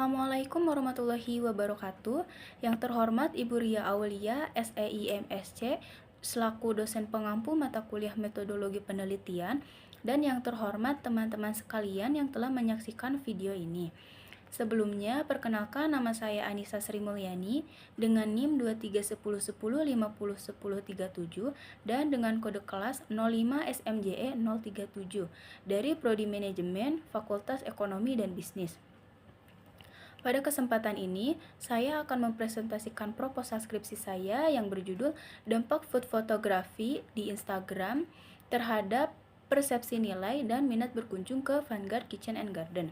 Assalamualaikum warahmatullahi wabarakatuh. Yang terhormat Ibu Ria Aulia, SEIMSC, selaku dosen pengampu mata kuliah metodologi penelitian, dan yang terhormat teman-teman sekalian yang telah menyaksikan video ini. Sebelumnya, perkenalkan nama saya Anissa Sri Mulyani dengan NIM 231010501037 dan dengan kode kelas 05 SMJE 037 dari Prodi Manajemen Fakultas Ekonomi dan Bisnis. Pada kesempatan ini, saya akan mempresentasikan proposal skripsi saya yang berjudul Dampak Food Photography di Instagram terhadap persepsi nilai dan minat berkunjung ke Vanguard Kitchen and Garden.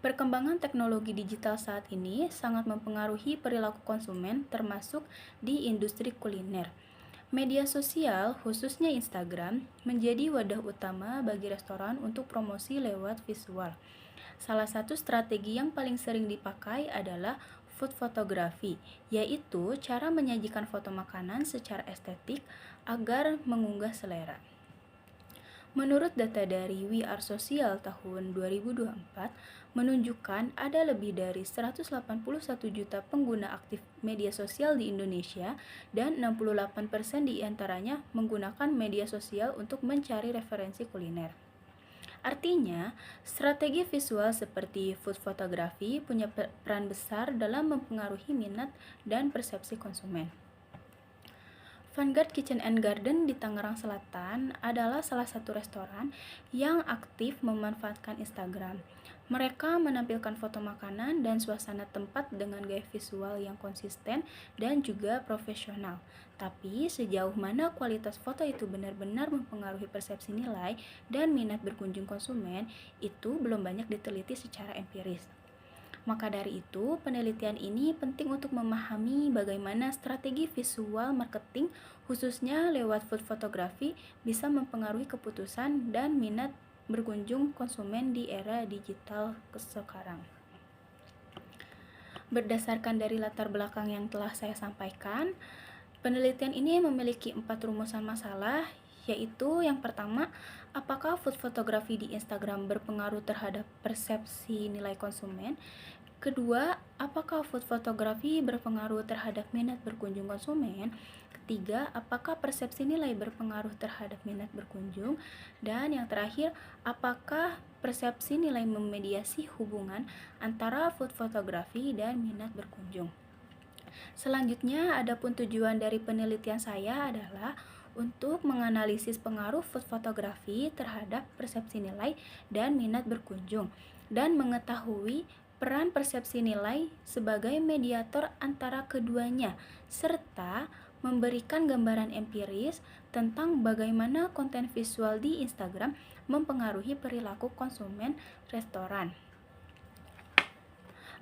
Perkembangan teknologi digital saat ini sangat mempengaruhi perilaku konsumen termasuk di industri kuliner. Media sosial, khususnya Instagram, menjadi wadah utama bagi restoran untuk promosi lewat visual. Salah satu strategi yang paling sering dipakai adalah food photography, yaitu cara menyajikan foto makanan secara estetik agar mengunggah selera. Menurut data dari We Are Social tahun 2024, menunjukkan ada lebih dari 181 juta pengguna aktif media sosial di Indonesia dan 68% diantaranya menggunakan media sosial untuk mencari referensi kuliner. Artinya, strategi visual seperti food photography punya peran besar dalam mempengaruhi minat dan persepsi konsumen. Vanguard Kitchen and Garden di Tangerang Selatan adalah salah satu restoran yang aktif memanfaatkan Instagram. Mereka menampilkan foto makanan dan suasana tempat dengan gaya visual yang konsisten dan juga profesional. Tapi sejauh mana kualitas foto itu benar-benar mempengaruhi persepsi nilai dan minat berkunjung konsumen, itu belum banyak diteliti secara empiris. Maka dari itu, penelitian ini penting untuk memahami bagaimana strategi visual marketing, khususnya lewat food photography, bisa mempengaruhi keputusan dan minat berkunjung konsumen di era digital sekarang. Berdasarkan dari latar belakang yang telah saya sampaikan, penelitian ini memiliki 4 rumusan masalah, yaitu yang pertama, apakah food photography di Instagram berpengaruh terhadap persepsi nilai konsumen? Kedua, apakah food photography berpengaruh terhadap minat berkunjung konsumen? Ketiga, apakah persepsi nilai berpengaruh terhadap minat berkunjung? Dan yang terakhir, apakah persepsi nilai memediasi hubungan antara food photography dan minat berkunjung? Selanjutnya, adapun tujuan dari penelitian saya adalah untuk menganalisis pengaruh food photography terhadap persepsi nilai dan minat berkunjung dan mengetahui peran persepsi nilai sebagai mediator antara keduanya serta memberikan gambaran empiris tentang bagaimana konten visual di Instagram mempengaruhi perilaku konsumen restoran.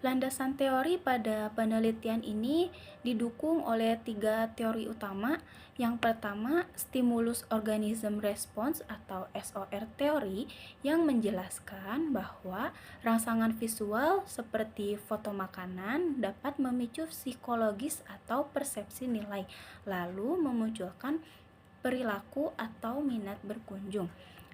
Landasan teori pada penelitian ini didukung oleh 3 teori utama. Yang pertama, Stimulus Organism Response atau SOR teori yang menjelaskan bahwa rangsangan visual seperti foto makanan dapat memicu psikologis atau persepsi nilai, lalu memunculkan perilaku atau minat berkunjung.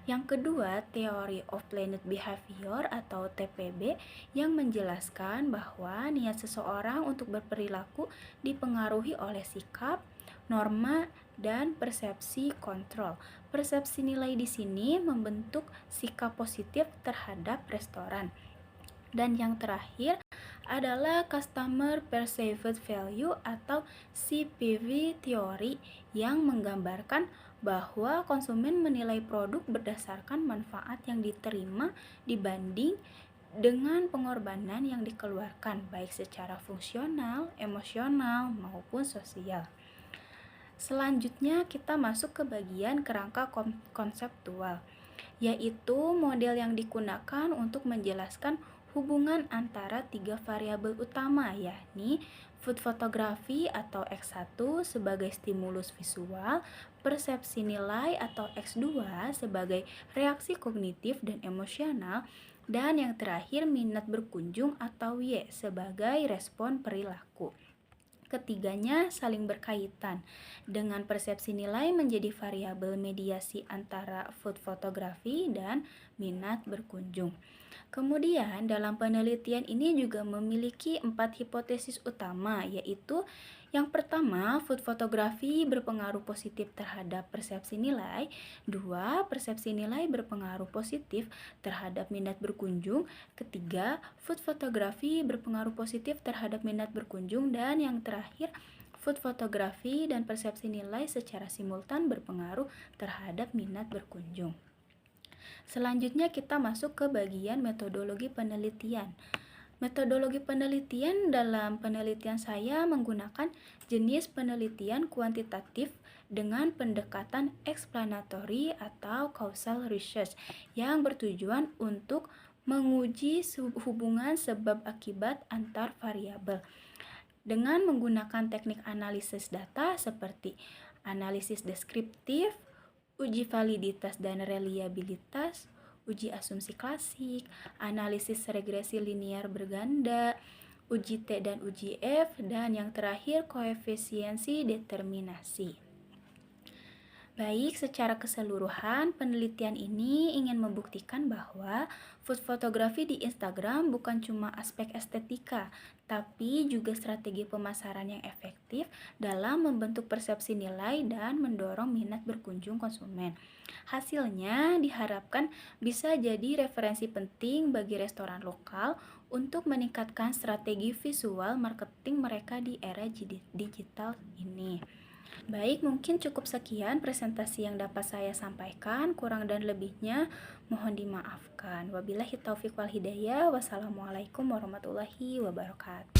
Yang kedua, teori of planned behavior atau TPB yang menjelaskan bahwa niat seseorang untuk berperilaku dipengaruhi oleh sikap, norma, dan persepsi kontrol. Persepsi nilai di sini membentuk sikap positif terhadap restoran. Dan yang terakhir adalah Customer Perceived Value atau CPV teori yang menggambarkan bahwa konsumen menilai produk berdasarkan manfaat yang diterima dibanding dengan pengorbanan yang dikeluarkan baik secara fungsional, emosional, maupun sosial. Selanjutnya kita masuk ke bagian kerangka konseptual, yaitu model yang digunakan untuk menjelaskan hubungan antara 3 variabel utama, yakni food photography atau X1 sebagai stimulus visual, persepsi nilai atau X2 sebagai reaksi kognitif dan emosional, dan yang terakhir minat berkunjung atau Y sebagai respon perilaku. Ketiganya saling berkaitan. Dengan persepsi nilai menjadi variabel mediasi antara food photography dan minat berkunjung. Kemudian, dalam penelitian ini juga memiliki 4 hipotesis utama, yaitu yang pertama, food fotografi berpengaruh positif terhadap persepsi nilai. Dua, persepsi nilai berpengaruh positif terhadap minat berkunjung. Ketiga, food fotografi berpengaruh positif terhadap minat berkunjung. Dan yang terakhir, food fotografi dan persepsi nilai secara simultan berpengaruh terhadap minat berkunjung. Selanjutnya kita masuk ke bagian metodologi penelitian. Metodologi penelitian dalam penelitian saya menggunakan jenis penelitian kuantitatif dengan pendekatan explanatory atau causal research yang bertujuan untuk menguji hubungan sebab akibat antar variabel dengan menggunakan teknik analisis data seperti analisis deskriptif, uji validitas dan reliabilitas, uji asumsi klasik, analisis regresi linear berganda, uji T dan uji F, dan yang terakhir koefisiensi determinasi. Baik, secara keseluruhan, penelitian ini ingin membuktikan bahwa food fotografi di Instagram bukan cuma aspek estetika, tapi juga strategi pemasaran yang efektif dalam membentuk persepsi nilai dan mendorong minat berkunjung konsumen. Hasilnya diharapkan bisa jadi referensi penting bagi restoran lokal untuk meningkatkan strategi visual marketing mereka di era digital ini. Baik, mungkin cukup sekian presentasi yang dapat saya sampaikan. Kurang dan lebihnya mohon dimaafkan. Wabillahi taufiq wal hidayah. Wassalamualaikum warahmatullahi wabarakatuh.